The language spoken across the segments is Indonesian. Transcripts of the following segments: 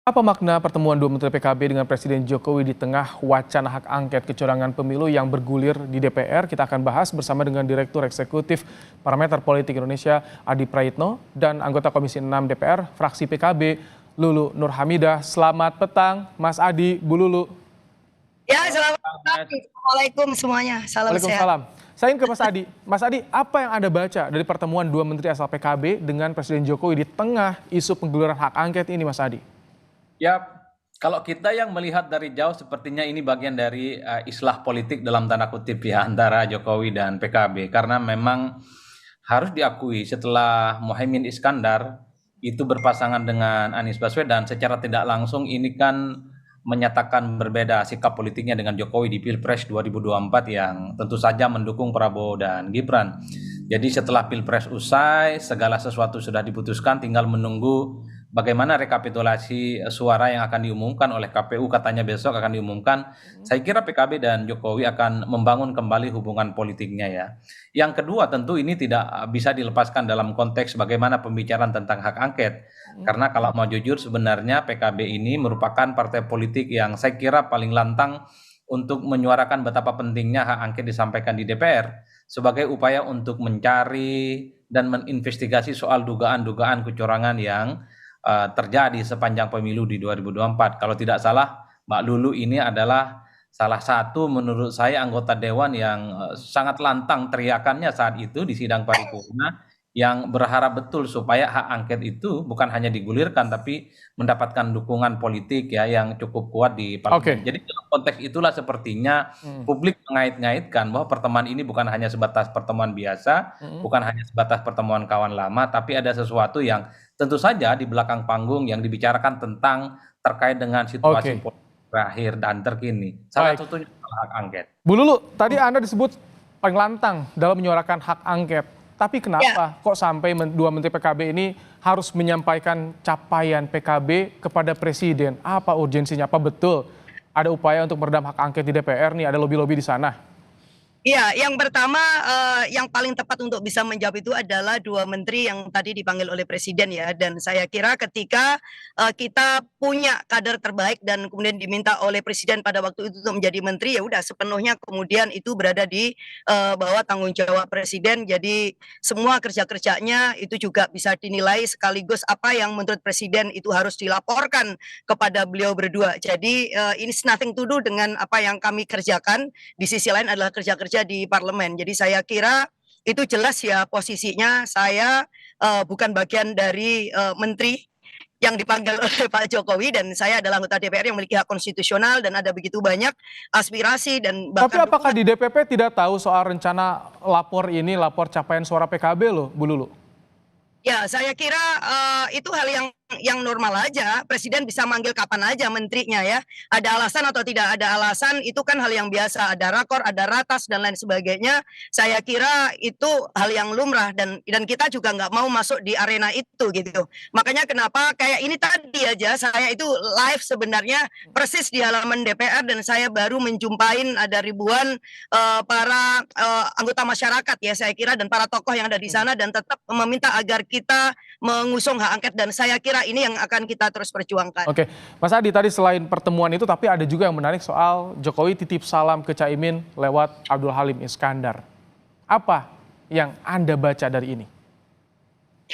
Apa makna pertemuan dua Menteri PKB dengan Presiden Jokowi di tengah wacana hak angket kecurangan pemilu yang bergulir di DPR? Kita akan bahas bersama dengan Direktur Eksekutif Parameter Politik Indonesia Adi Praitno dan anggota Komisi 6 DPR fraksi PKB Lulu Nurhamidah. Selamat petang Mas Adi, Bu Lulu. Ya, selamat petang. Assalamualaikum semuanya. Salam sehat. Waalaikumsalam. Saya ingin ke Mas Adi. Mas Adi, apa yang Anda baca dari pertemuan dua Menteri asal PKB dengan Presiden Jokowi di tengah isu pengguliran hak angket ini, Mas Adi? Ya, kalau kita yang melihat dari jauh sepertinya ini bagian dari islah politik dalam tanda kutip ya antara Jokowi dan PKB. Karena memang harus diakui setelah Muhaimin Iskandar itu berpasangan dengan Anies Baswedan secara tidak langsung ini kan menyatakan berbeda sikap politiknya dengan Jokowi di Pilpres 2024 yang tentu saja mendukung Prabowo dan Gibran. Jadi setelah Pilpres usai, segala sesuatu sudah diputuskan, tinggal menunggu bagaimana rekapitulasi suara yang akan diumumkan oleh KPU, katanya besok akan diumumkan. Saya kira PKB dan Jokowi akan membangun kembali hubungan politiknya ya. Yang kedua tentu ini tidak bisa dilepaskan dalam konteks bagaimana pembicaraan tentang hak angket. Karena kalau mau jujur sebenarnya PKB ini merupakan partai politik yang saya kira paling lantang untuk menyuarakan betapa pentingnya hak angket disampaikan di DPR sebagai upaya untuk mencari dan menginvestigasi soal dugaan-dugaan kecurangan yang terjadi sepanjang pemilu di 2024. Kalau tidak salah, Mbak Lulu ini adalah salah satu menurut saya anggota dewan yang sangat lantang teriakannya saat itu di sidang paripurna yang berharap betul supaya hak angket itu bukan hanya digulirkan tapi mendapatkan dukungan politik ya yang cukup kuat di parlemen. Jadi dalam konteks itulah sepertinya publik mengait-ngaitkan bahwa pertemuan ini bukan hanya sebatas pertemuan biasa, bukan hanya sebatas pertemuan kawan lama, tapi ada sesuatu yang tentu saja di belakang panggung yang dibicarakan tentang terkait dengan situasi politik terakhir dan terkini. Salah satunya hak angket. Bu Lulu, tadi Anda disebut paling lantang dalam menyuarakan hak angket. Tapi kenapa kok sampai dua Menteri PKB ini harus menyampaikan capaian PKB kepada Presiden? Apa urgensinya? Apa betul ada upaya untuk meredam hak angket di DPR nih? Ada lobby-lobby di sana? Iya, yang pertama yang paling tepat untuk bisa menjawab itu adalah dua menteri yang tadi dipanggil oleh Presiden ya. Dan saya kira ketika kita punya kader terbaik dan kemudian diminta oleh Presiden pada waktu itu untuk menjadi menteri, ya udah sepenuhnya kemudian itu berada di bawah tanggung jawab Presiden. Jadi semua kerja-kerjanya itu juga bisa dinilai sekaligus apa yang menurut Presiden itu harus dilaporkan kepada beliau berdua. Jadi ini nothing to do dengan apa yang kami kerjakan. Di sisi lain adalah kerja-kerja di parlemen. Jadi saya kira itu jelas ya posisinya saya bukan bagian dari menteri yang dipanggil oleh Pak Jokowi dan saya adalah anggota DPR yang memiliki hak konstitusional dan ada begitu banyak aspirasi dan Tapi bahkan apakah di DPP tidak tahu soal rencana lapor ini, lapor capaian suara PKB loh, Bu Lulu? Ya, saya kira itu hal yang normal aja. Presiden bisa manggil kapan aja menterinya ya. Ada alasan atau tidak ada alasan itu kan hal yang biasa. Ada rakor, ada ratas dan lain sebagainya. Saya kira itu hal yang lumrah dan kita juga nggak mau masuk di arena itu gitu. Makanya kenapa kayak ini tadi aja saya itu live sebenarnya persis di halaman DPR dan saya baru menjumpain ada ribuan para anggota masyarakat ya saya kira dan para tokoh yang ada di sana dan tetap meminta agar kita mengusung hak angket dan saya kira ini yang akan kita terus perjuangkan. Oke, Mas Adi tadi selain pertemuan itu tapi ada juga yang menarik soal Jokowi titip salam ke Caimin lewat Abdul Halim Iskandar. Apa yang Anda baca dari ini?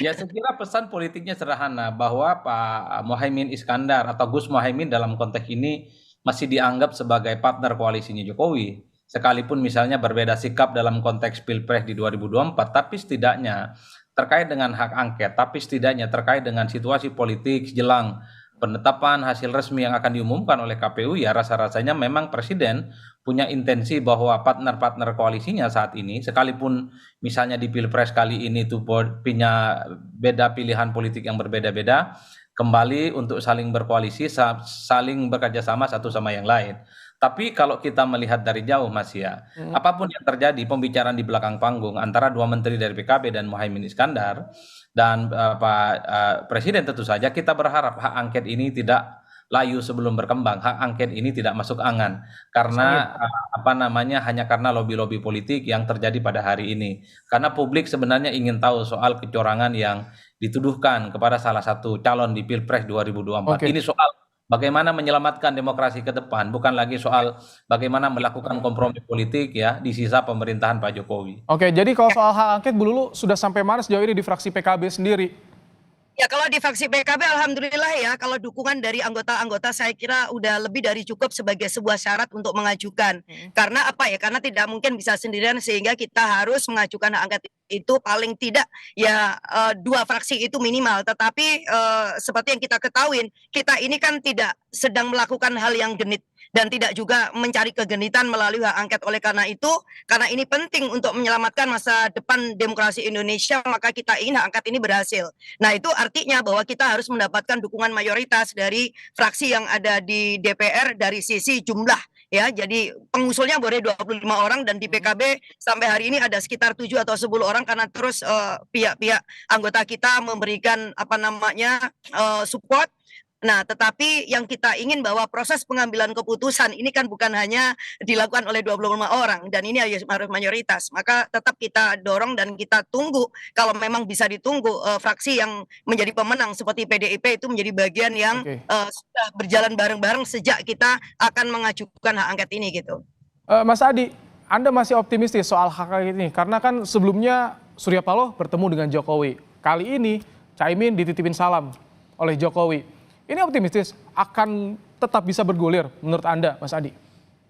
Ya saya kira pesan politiknya sederhana bahwa Pak Muhaimin Iskandar atau Gus Muhaimin dalam konteks ini masih dianggap sebagai partner koalisinya Jokowi. Sekalipun misalnya berbeda sikap dalam konteks Pilpres di 2024, tapi setidaknya terkait dengan hak angket, tapi setidaknya terkait dengan situasi politik jelang penetapan hasil resmi yang akan diumumkan oleh KPU, ya rasa-rasanya memang Presiden punya intensi bahwa partner-partner koalisinya saat ini, sekalipun misalnya di Pilpres kali ini tuh punya beda pilihan politik yang berbeda-beda, kembali untuk saling berkoalisi, saling bekerja sama satu sama yang lain. Tapi kalau kita melihat dari jauh Mas ya, apapun yang terjadi pembicaraan di belakang panggung antara dua menteri dari PKB dan Muhaimin Iskandar dan Pak Presiden tentu saja kita berharap hak angket ini tidak layu sebelum berkembang, hak angket ini tidak masuk angan karena hanya karena lobby-lobby politik yang terjadi pada hari ini. Karena publik sebenarnya ingin tahu soal kecurangan yang dituduhkan kepada salah satu calon di Pilpres 2024. Ini soal bagaimana menyelamatkan demokrasi ke depan, bukan lagi soal bagaimana melakukan kompromi politik ya di sisa pemerintahan Pak Jokowi. Oke, jadi kalau soal hak angket Bu Lulu sudah sampai mana sejauh ini di fraksi PKB sendiri? Ya kalau di fraksi PKB alhamdulillah ya, kalau dukungan dari anggota-anggota saya kira udah lebih dari cukup sebagai sebuah syarat untuk mengajukan. Karena apa ya? Karena tidak mungkin bisa sendirian sehingga kita harus mengajukan hak angket itu paling tidak ya 2 fraksi itu minimal. Tetapi seperti yang kita ketahui, kita ini kan tidak sedang melakukan hal yang genit dan tidak juga mencari kegenitan melalui hak angket. Oleh karena itu, karena ini penting untuk menyelamatkan masa depan demokrasi Indonesia, maka kita ingin hak angket ini berhasil. Nah, itu artinya bahwa kita harus mendapatkan dukungan mayoritas dari fraksi yang ada di DPR dari sisi jumlah ya. Jadi pengusulnya boleh 25 orang dan di PKB sampai hari ini ada sekitar 7 atau 10 orang karena terus pihak-pihak anggota kita memberikan support. Nah, tetapi yang kita ingin bahwa proses pengambilan keputusan ini kan bukan hanya dilakukan oleh 25 orang dan ini harus mayoritas. Maka tetap kita dorong dan kita tunggu kalau memang bisa ditunggu fraksi yang menjadi pemenang seperti PDIP itu menjadi bagian yang sudah berjalan bareng-bareng sejak kita akan mengajukan hak angket ini gitu. Mas Adi, Anda masih optimistis soal hak angket ini karena kan sebelumnya Surya Paloh bertemu dengan Jokowi. Kali ini Caimin dititipin salam oleh Jokowi. Ini optimistis akan tetap bisa bergulir menurut Anda, Mas Adi?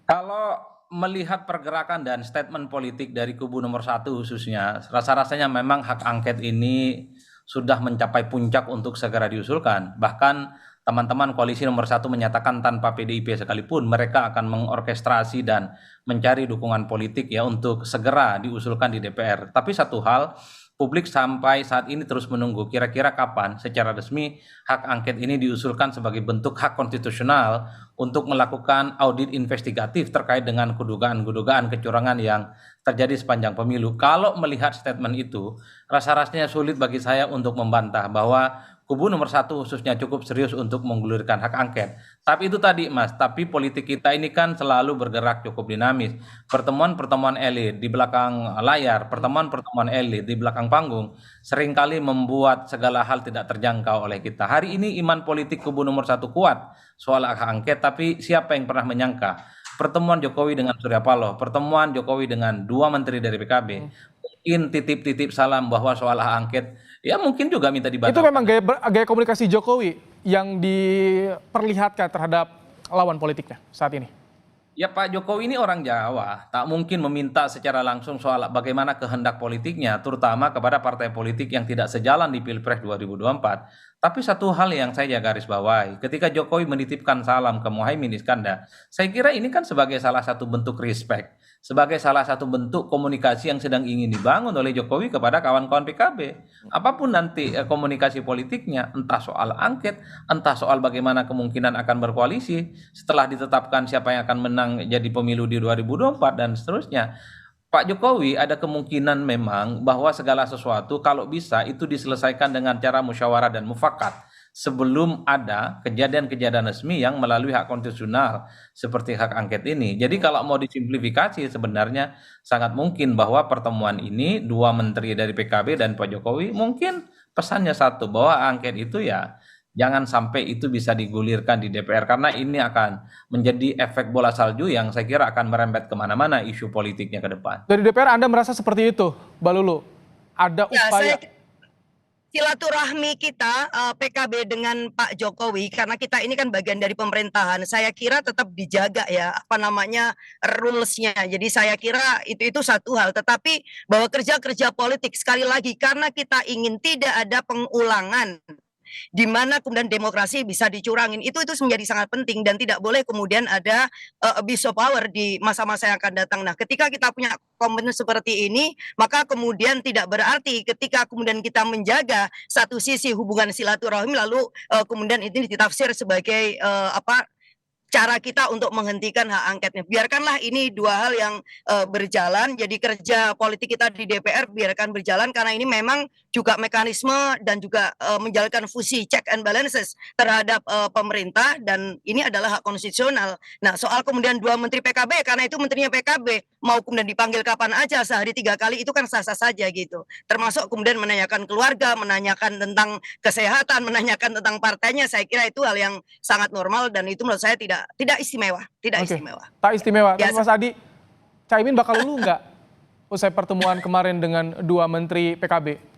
Kalau melihat pergerakan dan statement politik dari kubu nomor 1 khususnya, rasa-rasanya memang hak angket ini sudah mencapai puncak untuk segera diusulkan. Bahkan teman-teman koalisi nomor 1 menyatakan tanpa PDIP sekalipun mereka akan mengorkestrasi dan mencari dukungan politik ya untuk segera diusulkan di DPR. Tapi satu hal, publik sampai saat ini terus menunggu kira-kira kapan secara resmi hak angket ini diusulkan sebagai bentuk hak konstitusional untuk melakukan audit investigatif terkait dengan kedugaan-kedugaan kecurangan yang terjadi sepanjang pemilu. Kalau melihat statement itu, rasa-rasanya sulit bagi saya untuk membantah bahwa kubu nomor 1 khususnya cukup serius untuk menggulirkan hak angket. Tapi itu tadi Mas, tapi politik kita ini kan selalu bergerak cukup dinamis. Pertemuan-pertemuan elit di belakang layar, pertemuan-pertemuan elit di belakang panggung seringkali membuat segala hal tidak terjangkau oleh kita. Hari ini iman politik kubu nomor 1 kuat soal hak angket, tapi siapa yang pernah menyangka pertemuan Jokowi dengan Surya Paloh, pertemuan Jokowi dengan 2 menteri dari PKB, mungkin titip-titip salam bahwa soal hak angket ya mungkin juga minta dibatalkan. Itu memang gaya komunikasi Jokowi yang diperlihatkan terhadap lawan politiknya saat ini. Ya Pak Jokowi ini orang Jawa, tak mungkin meminta secara langsung soal bagaimana kehendak politiknya, terutama kepada partai politik yang tidak sejalan di Pilpres 2024. Tapi satu hal yang saya garis bawahi, ketika Jokowi menitipkan salam ke Muhaimin Iskandar, saya kira ini kan sebagai salah satu bentuk respect, sebagai salah satu bentuk komunikasi yang sedang ingin dibangun oleh Jokowi kepada kawan-kawan PKB. Apapun nanti komunikasi politiknya, entah soal angket, entah soal bagaimana kemungkinan akan berkoalisi setelah ditetapkan siapa yang akan menang jadi pemilu di 2024 dan seterusnya. Pak Jokowi ada kemungkinan memang bahwa segala sesuatu kalau bisa itu diselesaikan dengan cara musyawarah dan mufakat sebelum ada kejadian-kejadian resmi yang melalui hak konstitusional seperti hak angket ini. Jadi kalau mau disimplifikasi sebenarnya sangat mungkin bahwa pertemuan ini 2 menteri dari PKB dan Pak Jokowi mungkin pesannya satu, bahwa angket itu ya jangan sampai itu bisa digulirkan di DPR karena ini akan menjadi efek bola salju yang saya kira akan merembet kemana-mana isu politiknya ke depan. Dari DPR Anda merasa seperti itu, Mbak Lulu? Ada upaya? Silaturahmi kita PKB dengan Pak Jokowi karena kita ini kan bagian dari pemerintahan. Saya kira tetap dijaga ya rulesnya. Jadi saya kira itu satu hal. Tetapi bahwa kerja politik sekali lagi karena kita ingin tidak ada pengulangan di mana kemudian demokrasi bisa dicurangin, itu menjadi sangat penting dan tidak boleh kemudian ada abuse of power di masa-masa yang akan datang. Nah, ketika kita punya komitmen seperti ini, maka kemudian tidak berarti ketika kemudian kita menjaga satu sisi hubungan silaturahmi lalu kemudian ini ditafsir sebagai cara kita untuk menghentikan hak angketnya. Biarkanlah ini 2 hal yang berjalan. Jadi kerja politik kita di DPR biarkan berjalan karena ini memang juga mekanisme dan juga menjalankan fungsi check and balances terhadap pemerintah dan ini adalah hak konstitusional. Nah, soal kemudian 2 menteri PKB karena itu menterinya PKB mau kemudian dipanggil kapan aja sehari 3 kali itu kan sah-sah saja gitu. Termasuk kemudian menanyakan keluarga, menanyakan tentang kesehatan, menanyakan tentang partainya, saya kira itu hal yang sangat normal dan itu menurut saya tidak istimewa, tidak Oke, istimewa. tak istimewa. Tapi Biasa. Mas Adi, Caimin bakal luluh nggak usai pertemuan kemarin dengan dua menteri PKB?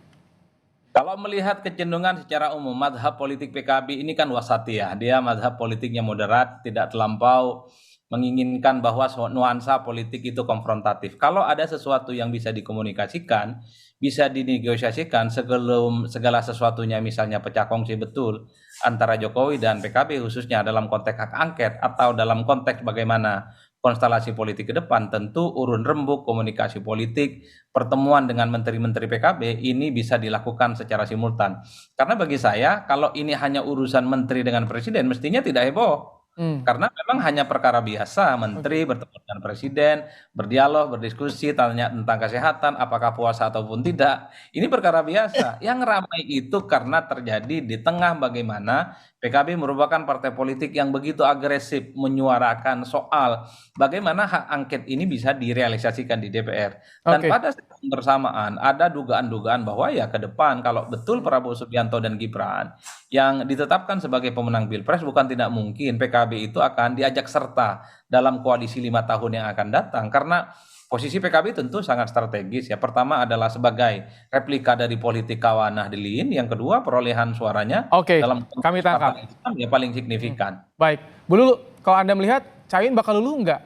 Kalau melihat kecenderungan secara umum, mazhab politik PKB ini kan wasatiyah. Dia mazhab politiknya moderat, tidak terlampau menginginkan bahwa nuansa politik itu konfrontatif. Kalau ada sesuatu yang bisa dikomunikasikan, bisa dinegosiasikan sebelum segala sesuatunya misalnya pecah kongsi betul antara Jokowi dan PKB khususnya dalam konteks hak angket atau dalam konteks bagaimana konstelasi politik ke depan, tentu urun rembuk komunikasi politik, pertemuan dengan menteri-menteri PKB ini bisa dilakukan secara simultan. Karena bagi saya, kalau ini hanya urusan menteri dengan presiden, mestinya tidak heboh. Karena memang hanya perkara biasa, menteri bertemu dengan presiden, berdialog, berdiskusi, tanya tentang kesehatan, apakah puasa ataupun tidak. Ini perkara biasa. Yang ramai itu karena terjadi di tengah bagaimana PKB merupakan partai politik yang begitu agresif menyuarakan soal bagaimana hak angket ini bisa direalisasikan di DPR. Dan Oke. pada saat bersamaan ada dugaan-dugaan bahwa ya ke depan kalau betul Prabowo Subianto dan Gibran yang ditetapkan sebagai pemenang Pilpres, bukan tidak mungkin PKB itu akan diajak serta dalam koalisi 5 tahun yang akan datang. Karena posisi PKB tentu sangat strategis ya. Pertama adalah sebagai replika dari politik kawan Nahdliin. Yang kedua perolehan suaranya Oke, dalam kami tangkap. Partai Islam ya paling signifikan. Baik, Bu Lulu, kalau Anda melihat Caimin bakal luluh nggak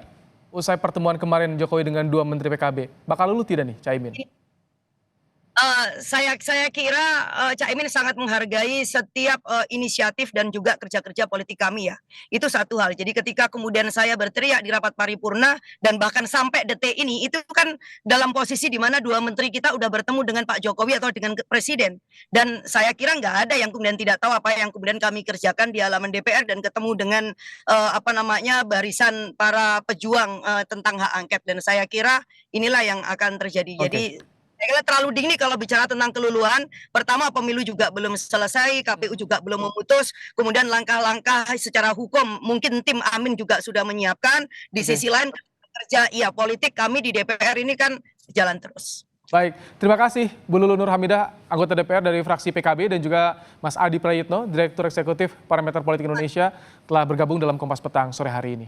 usai pertemuan kemarin Jokowi dengan dua menteri PKB? Bakal luluh tidak nih Caimin? Saya kira Caimin sangat menghargai setiap inisiatif dan juga kerja-kerja politik kami ya. Itu satu hal. Jadi ketika kemudian saya berteriak di rapat paripurna dan bahkan sampai detik ini itu kan dalam posisi di mana dua menteri kita udah bertemu dengan Pak Jokowi atau dengan presiden. Dan saya kira nggak ada yang kemudian tidak tahu apa yang kemudian kami kerjakan di halaman DPR dan ketemu dengan barisan para pejuang tentang hak angket. Dan saya kira inilah yang akan terjadi. Oke. Jadi saya kira terlalu dini kalau bicara tentang keluluhan. Pertama, pemilu juga belum selesai, KPU juga belum memutus. Kemudian langkah-langkah secara hukum, mungkin tim Amin juga sudah menyiapkan. Di sisi lain, kerja politik kami di DPR ini kan jalan terus. Baik, terima kasih Bu Lulu Nur Hamidah, anggota DPR dari fraksi PKB, dan juga Mas Adi Prayitno, Direktur Eksekutif Parameter Politik Indonesia, telah bergabung dalam Kompas Petang sore hari ini.